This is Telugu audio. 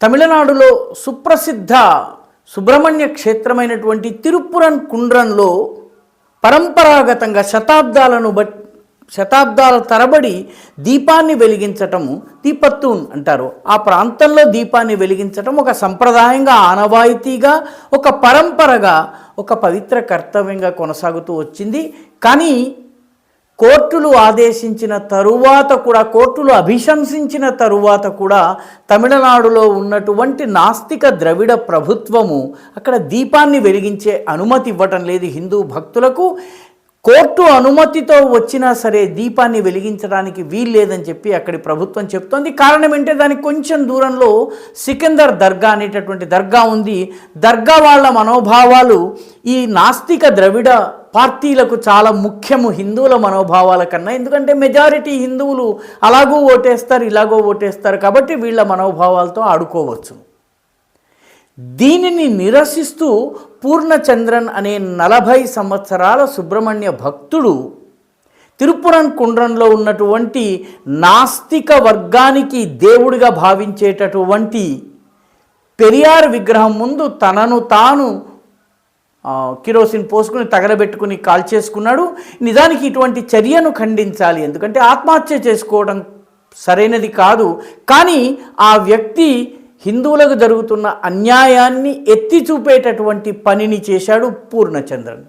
తమిళనాడులో సుప్రసిద్ధ సుబ్రహ్మణ్య క్షేత్రమైనటువంటి తిరుప్పురన్ కుండ్రంలో పరంపరాగతంగా శతాబ్దాల తరబడి దీపాన్ని వెలిగించటం దీపత్తూన్ అంటారు. ఆ ప్రాంతంలో దీపాన్ని వెలిగించటం ఒక సంప్రదాయంగా, ఆనవాయితీగా, ఒక పరంపరగా, ఒక పవిత్ర కర్తవ్యంగా కొనసాగుతూ వచ్చింది. కానీ కోర్టులు ఆదేశించిన తరువాత కూడా, కోర్టులు అభిశంసించిన తరువాత కూడా తమిళనాడులో ఉన్నటువంటి నాస్తిక ద్రవిడ ప్రభుత్వము అక్కడ దీపాన్ని వెలిగించే అనుమతి ఇవ్వటం లేదు హిందూ భక్తులకు. కోర్టు అనుమతితో వచ్చినా సరే దీపాన్ని వెలిగించడానికి వీల్లేదని చెప్పి అక్కడి ప్రభుత్వం చెప్తోంది. కారణం ఏంటంటే దానికి కొంచెం దూరంలో సికిందర్ దర్గా అనేటటువంటి దర్గా ఉంది. దర్గా వాళ్ళ మనోభావాలు ఈ నాస్తిక ద్రవిడ పార్టీలకు చాలా ముఖ్యము హిందువుల మనోభావాల కన్నా. ఎందుకంటే మెజారిటీ హిందువులు అలాగూ ఓటేస్తారు, ఇలాగో ఓటేస్తారు, కాబట్టి వీళ్ళ మనోభావాలతో ఆడుకోవచ్చు. దీనిని నిరసిస్తూ పూర్ణచంద్రన్ అనే 40 సంవత్సరాల సుబ్రహ్మణ్య భక్తుడు తిరుప్పురన్ కుండ్రంలో ఉన్నటువంటి నాస్తిక వర్గానికి దేవుడిగా భావించేటటువంటి పెరియార్ విగ్రహం ముందు తనను తాను కిరోసిన్ పోసుకుని తగలబెట్టుకుని కాల్చేసుకున్నాడు. నిజానికి ఇటువంటి చర్యను ఖండించాలి, ఎందుకంటే ఆత్మహత్య చేసుకోవడం సరైనది కాదు. కానీ ఆ వ్యక్తి హిందువులకు జరుగుతున్న అన్యాయాన్ని ఎత్తి చూపేటటువంటి పనిని చేశాడు పూర్ణచంద్రన్.